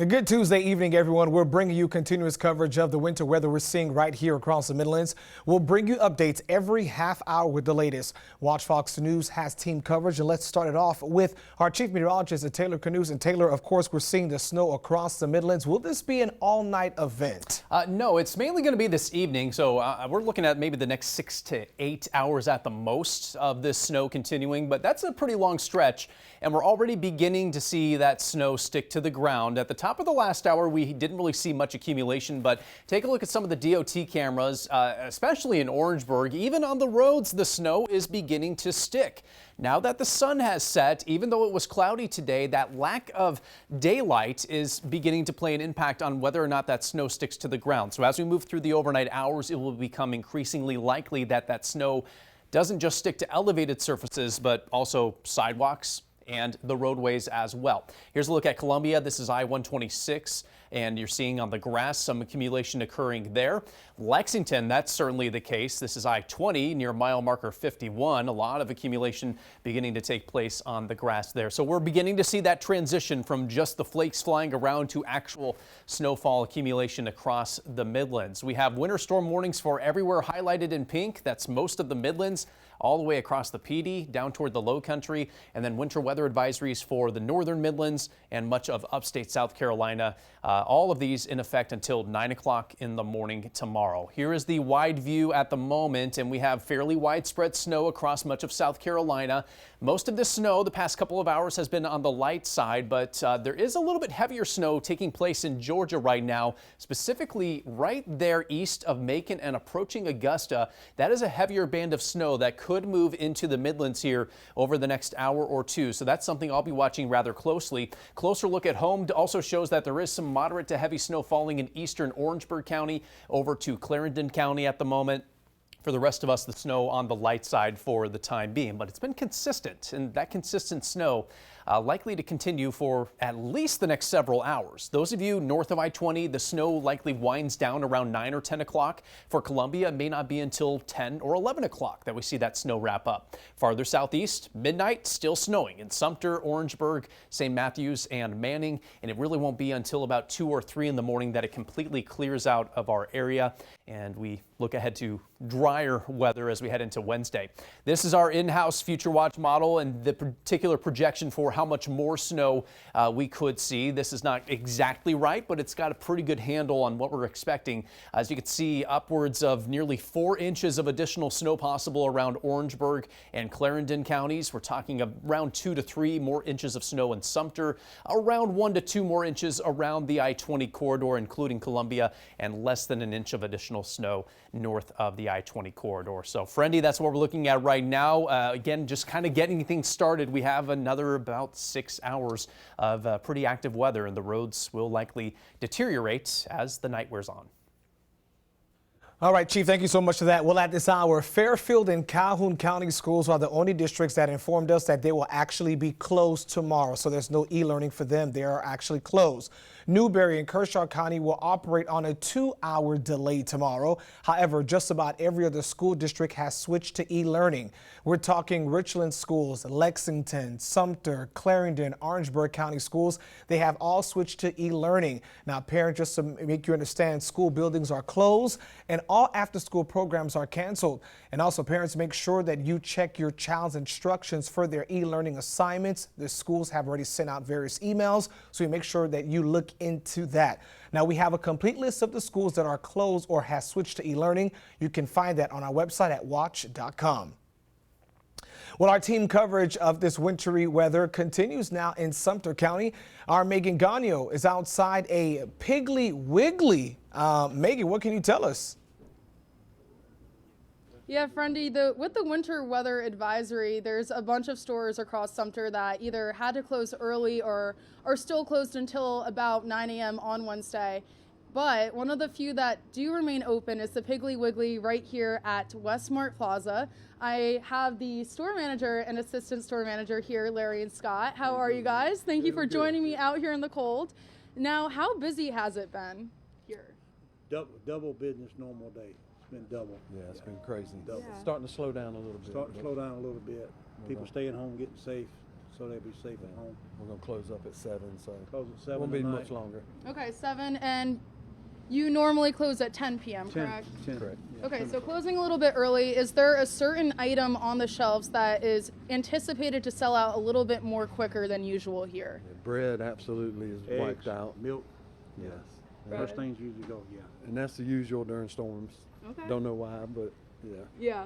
A good Tuesday evening, everyone. We're bringing you continuous coverage of the winter weather we're seeing right here across the Midlands. We'll bring you updates every half hour with the latest. Watch Fox News has team coverage, and let's start it off with our chief meteorologist, Taylor Canoes. And Taylor, of course, we're seeing the snow across the Midlands. Will this be an all-night event? No, it's mainly going to be this evening, so we're looking at maybe the next 6 to 8 hours at the most of this snow continuing, but that's a pretty long stretch, and we're already beginning to see that snow stick to the ground. At the top of the last hour, we didn't really see much accumulation, but take a look at some of the DOT cameras, especially in Orangeburg. Even on the roads, the snow is beginning to stick. Now that the sun has set, even though it was cloudy today, that lack of daylight is beginning to play an impact on whether or not that snow sticks to the ground. So as we move through the overnight hours, it will become increasingly likely that that snow doesn't just stick to elevated surfaces, but also sidewalks and the roadways as well. Here's a look at Columbia. This is I-126, and you're seeing on the grass some accumulation occurring there. Lexington, that's certainly the case. This is I-20 near mile marker 51. A lot of accumulation beginning to take place on the grass there. So we're beginning to see that transition from just the flakes flying around to actual snowfall accumulation across the Midlands. We have winter storm warnings for everywhere highlighted in pink. That's most of the Midlands, all the way across the PD, down toward the low country, and then winter weather advisories for the northern Midlands and much of upstate South Carolina. All of these in effect until 9 o'clock in the morning tomorrow. Here is the wide view at the moment, and we have fairly widespread snow across much of South Carolina. Most of this snow the past couple of hours has been on the light side, but there is a little bit heavier snow taking place in Georgia right now, specifically right there east of Macon and approaching Augusta. That is a heavier band of snow that could move into the Midlands here over the next hour or two. So that's something I'll be watching rather closely. Closer look at home also shows that there is some moderate to heavy snow falling in eastern Orangeburg County over to Clarendon County at the moment. For the rest of us, the snow on the light side for the time being, but it's been consistent, and that consistent snow likely to continue for at least the next several hours. Those of you north of I-20, the snow likely winds down around 9 or 10 o'clock. For Columbia, it may not be until 10 or 11 o'clock that we see that snow wrap up. Farther southeast, midnight, still snowing in Sumter, Orangeburg, St. Matthews, and Manning, and it really won't be until about 2 or 3 in the morning that it completely clears out of our area, and we look ahead to drier weather as we head into Wednesday. This is our in-house Future Watch model and the particular projection for how much more snow we could see. This is not exactly right, but it's got a pretty good handle on what we're expecting. As you can see, upwards of nearly 4 inches of additional snow possible around Orangeburg and Clarendon counties. We're talking around 2 to 3 more inches of snow in Sumter, around 1 to 2 more inches around the I-20 corridor, including Columbia, and less than an inch of additional snow north of the I-20 corridor. So, Friendy, that's what we're looking at right now. Again, just kind of getting things started. We have another about 6 hours of pretty active weather, and the roads will likely deteriorate as the night wears on. All right, Chief, thank you so much for that. Well, at this hour, Fairfield and Calhoun County schools are the only districts that informed us that they will actually be closed tomorrow. So there's no e-learning for them. They are actually closed. Newberry and Kershaw County will operate on a 2-hour delay tomorrow. However, just about every other school district has switched to e-learning. We're talking Richland schools, Lexington, Sumter, Clarendon, Orangeburg County schools. They have all switched to e-learning. Now, parents, just to make you understand, school buildings are closed and all after-school programs are canceled. And also, parents, make sure that you check your child's instructions for their e-learning assignments. The schools have already sent out various emails, so you make sure that you look into that. Now, we have a complete list of the schools that are closed or has switched to e-learning. You can find that on our website at watch.com. Well, our team coverage of this wintry weather continues now in Sumter County. Our Megan Gagno is outside a Piggly Wiggly. Megan, what can you tell us? Yeah, Friendy, with the winter weather advisory, there's a bunch of stores across Sumter that either had to close early or are still closed until about 9 a.m. on Wednesday. But one of the few that do remain open is the Piggly Wiggly right here at Westmart Plaza. I have the store manager and assistant store manager here, Larry and Scott. How are you guys? Thank you for joining me out here in the cold. Now, how busy has it been here? Double business normal day. Been double. Yeah, it's been crazy. Double. Yeah. Starting to slow down a little bit. Starting to slow down a little bit. People staying home, getting safe, so they'll be safe at home. We're going to close up at 7, so Close at 7 won't be tonight. much longer. Okay, 7, and you normally close at 10 p.m., 10, correct? 10. Correct. Yeah, Okay, 10 so o'clock. closing a little bit early, is there a certain item on the shelves that is anticipated to sell out a little bit more quicker than usual here? The bread absolutely is Eggs, wiped out. milk, Yes. first things usually go, yeah. And that's the usual during storms. Okay. Don't know why, but yeah. Yeah.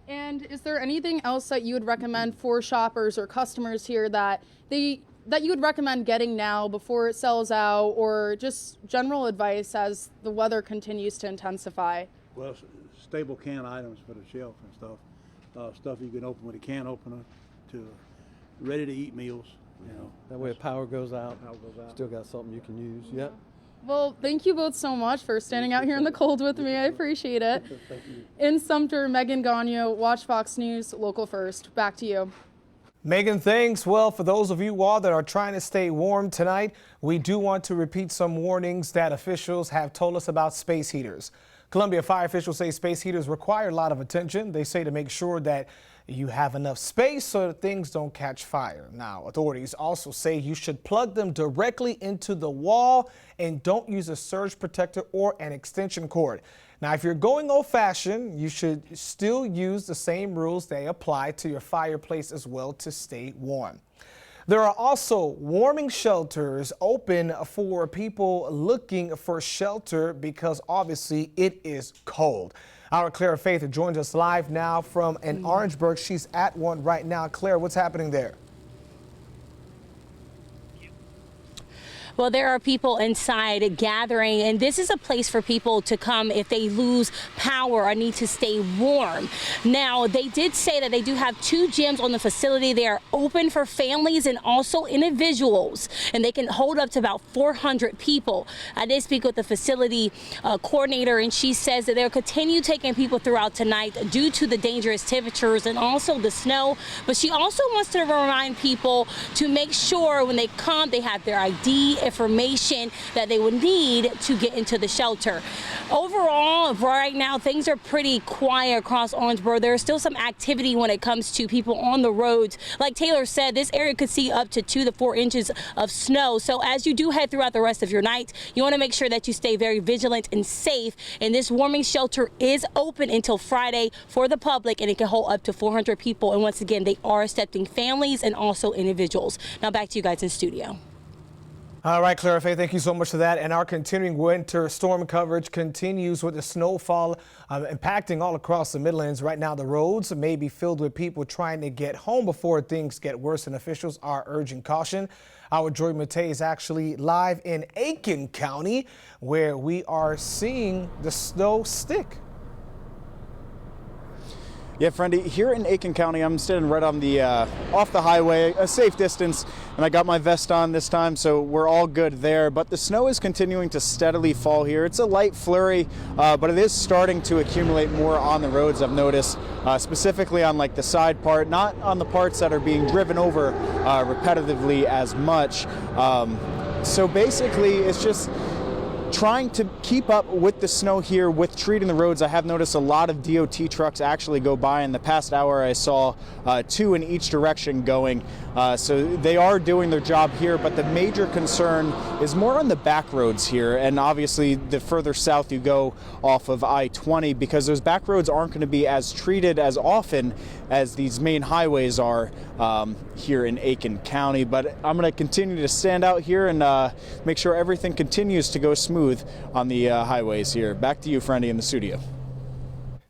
And is there anything else that you would recommend for shoppers or customers here that you would recommend getting now before it sells out, or just general advice as the weather continues to intensify? Well, stable can items for the shelf and stuff. Stuff you can open with a can opener to ready to eat meals, you know. That way if power goes out, Power goes out. still got something you can use. Yep. Well, thank you both so much for standing out here in the cold with me. I appreciate it. Thank you. In Sumter, Megan Gagnon, Watch Fox News, Local First. Back to you. Megan, thanks. Well, for those of you all that are trying to stay warm tonight, we do want to repeat some warnings that officials have told us about space heaters. Columbia fire officials say space heaters require a lot of attention. They say to make sure that you have enough space so that things don't catch fire. Now, authorities also say you should plug them directly into the wall and don't use a surge protector or an extension cord. Now, if you're going old-fashioned, you should still use the same rules they apply to your fireplace as well to stay warm. There are also warming shelters open for people looking for shelter because obviously it is cold. Our Claire Faith joins us live now from an Orangeburg. She's at one right now. Claire, what's happening there? Well, there are people inside gathering, and this is a place for people to come if they lose power or need to stay warm. Now, they did say that they do have 2 gyms on the facility. They are open for families and also individuals, and they can hold up to about 400 people. I did speak with the facility coordinator, and she says that they'll continue taking people throughout tonight due to the dangerous temperatures and also the snow. But she also wants to remind people to make sure when they come, they have their ID, information that they would need to get into the shelter. Overall, right now, things are pretty quiet across Orangeburg. There is still some activity when it comes to people on the roads. Like Taylor said, this area could see up to 2 to 4 inches of snow. So as you do head throughout the rest of your night, you want to make sure that you stay very vigilant and safe. And this warming shelter is open until Friday for the public, and it can hold up to 400 people. And once again, they are accepting families and also individuals. Now back to you guys in studio. All right, Clara Faye, thank you so much for that. And our continuing winter storm coverage continues with the snowfall impacting all across the Midlands. Right now, the roads may be filled with people trying to get home before things get worse, and officials are urging caution. Our Joy Matei is actually live in Aiken County, where we are seeing the snow stick. Yeah, Friendy, here in Aiken County, I'm standing right on the off the highway, a safe distance, and I got my vest on this time, so we're all good there. But the snow is continuing to steadily fall here. It's a light flurry, but it is starting to accumulate more on the roads, I've noticed, specifically on like the side part, not on the parts that are being driven over repetitively as much. So basically, it's just trying to keep up with the snow here with treating the roads. I have noticed a lot of DOT trucks actually go by. In the past hour, I saw 2 in each direction going. So they are doing their job here, but the major concern is more on the back roads here. And obviously, the further south you go off of I-20, because those back roads aren't going to be as treated as often as these main highways are here in Aiken County. But I'm going to continue to stand out here and make sure everything continues to go smooth on the highways here. Back to you, Friendy, in the studio.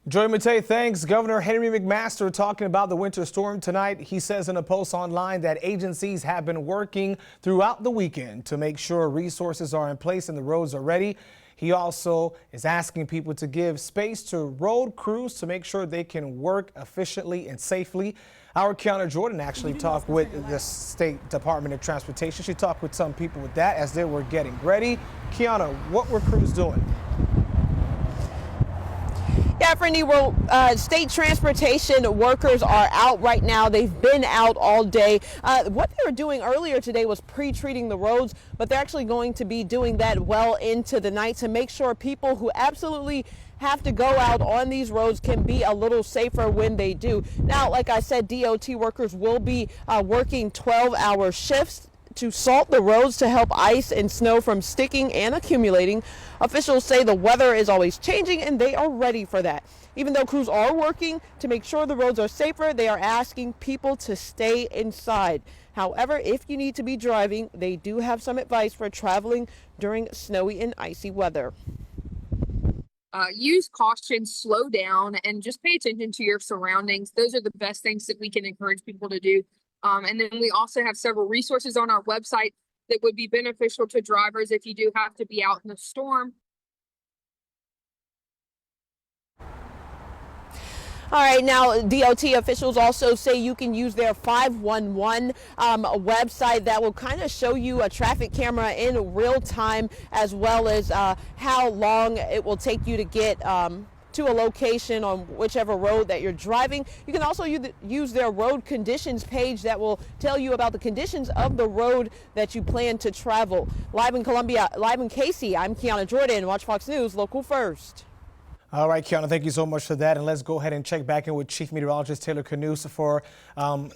Joy Matei, thanks. Governor Henry McMaster talking about the winter storm tonight. He says in a post online that agencies have been working throughout the weekend to make sure resources are in place and the roads are ready. He also is asking people to give space to road crews to make sure they can work efficiently and safely. Our Kiana Jordan actually talked with the State Department of Transportation. She talked with some people with that as they were getting ready. Kiana, what were crews doing? Yeah, Stephanie, well, state transportation workers are out right now. They've been out all day. What they were doing earlier today was pre-treating the roads, but they're actually going to be doing that well into the night to make sure people who absolutely have to go out on these roads can be a little safer when they do. Now, like I said, DOT workers will be working 12-hour shifts to salt the roads to help ice and snow from sticking and accumulating. Officials say the weather is always changing and they are ready for that. Even though crews are working to make sure the roads are safer, they are asking people to stay inside. However, if you need to be driving, they do have some advice for traveling during snowy and icy weather. Use caution, slow down, and just pay attention to your surroundings. Those are the best things that we can encourage people to do. And then we also have several resources on our website that would be beneficial to drivers if you do have to be out in the storm. All right, now DOT officials also say you can use their 511 website that will kind of show you a traffic camera in real time, as well as how long it will take you to get to a location on whichever road that you're driving. You can also use their road conditions page that will tell you about the conditions of the road that you plan to travel. Live in Columbia, live in Casey, I'm Kiana Jordan, Watch Fox News, Local First. All right, Kiana, thank you so much for that. And let's go ahead and check back in with Chief Meteorologist Taylor Canoose for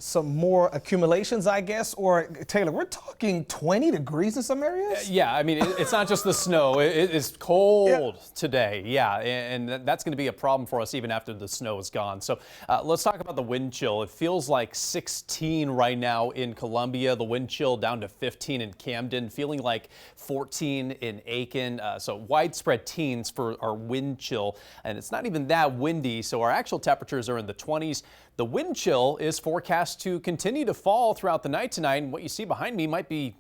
some more accumulations, I guess. Or, Taylor, we're talking 20 degrees in some areas? Yeah, I mean, it's not just the snow. It is cold today. Yeah, and that's going to be a problem for us even after the snow is gone. So let's talk about the wind chill. It feels like 16 right now in Columbia. The wind chill down to 15 in Camden, feeling like 14 in Aiken. So widespread teens for our wind chill. And it's not even that windy, so our actual temperatures are in the 20s. The wind chill is forecast to continue to fall throughout the night tonight, and what you see behind me might be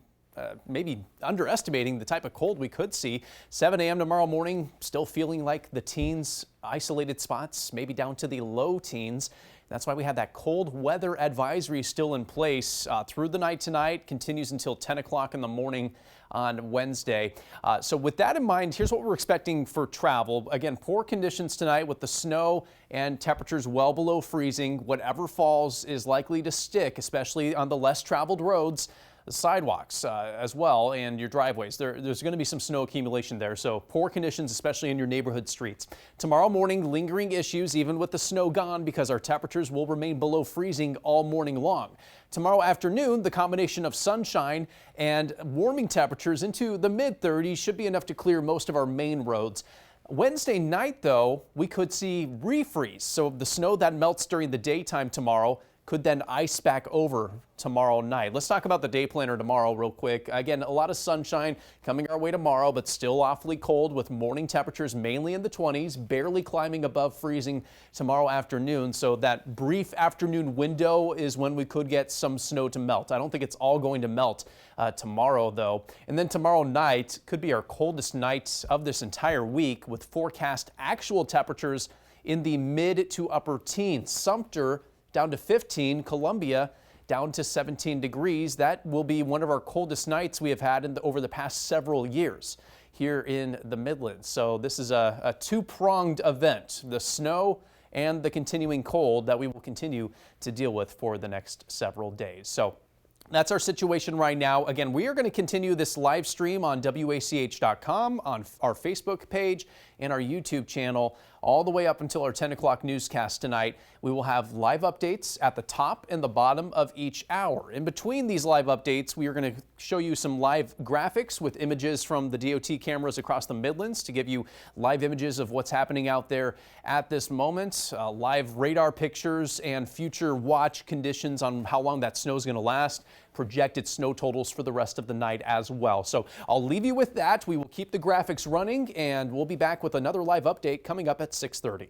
maybe underestimating the type of cold we could see. 7 a.m. tomorrow morning, still feeling like the teens, isolated spots, maybe down to the low teens. That's why we have that cold weather advisory still in place through the night tonight, continues until 10 o'clock in the morning on Wednesday. So with that in mind, here's what we're expecting for travel. Again, poor conditions tonight with the snow and temperatures well below freezing. Whatever falls is likely to stick, especially on the less traveled roads, the sidewalks as well, and your driveways. There's going to be some snow accumulation there, so poor conditions, especially in your neighborhood streets. Tomorrow morning, lingering issues even with the snow gone because our temperatures will remain below freezing all morning long. Tomorrow afternoon, the combination of sunshine and warming temperatures into the mid-30s should be enough to clear most of our main roads. Wednesday night, though, we could see refreeze, so the snow that melts during the daytime tomorrow could then ice back over tomorrow night. Let's talk about the day planner tomorrow real quick. Again, a lot of sunshine coming our way tomorrow, but still awfully cold with morning temperatures mainly in the 20s, barely climbing above freezing tomorrow afternoon. So that brief afternoon window is when we could get some snow to melt. I don't think it's all going to melt tomorrow, though. And then tomorrow night could be our coldest night of this entire week with forecast actual temperatures in the mid to upper teens. Sumter down to 15, Columbia down to 17 degrees. That will be one of our coldest nights we have had over the past several years here in the Midlands. So this is a two-pronged event, the snow and the continuing cold that we will continue to deal with for the next several days. So that's our situation right now. Again, we are going to continue this live stream on WACH.com, on our Facebook page, and our YouTube channel all the way up until our 10 o'clock newscast tonight. We will have live updates at the top and the bottom of each hour. In between these live updates, we are going to show you some live graphics with images from the DOT cameras across the Midlands to give you live images of what's happening out there at this moment, live radar pictures and future watch conditions on how long that snow is going to last, projected snow totals for the rest of the night as well. So I'll leave you with that. We will keep the graphics running and we'll be back with another live update coming up at 6:30.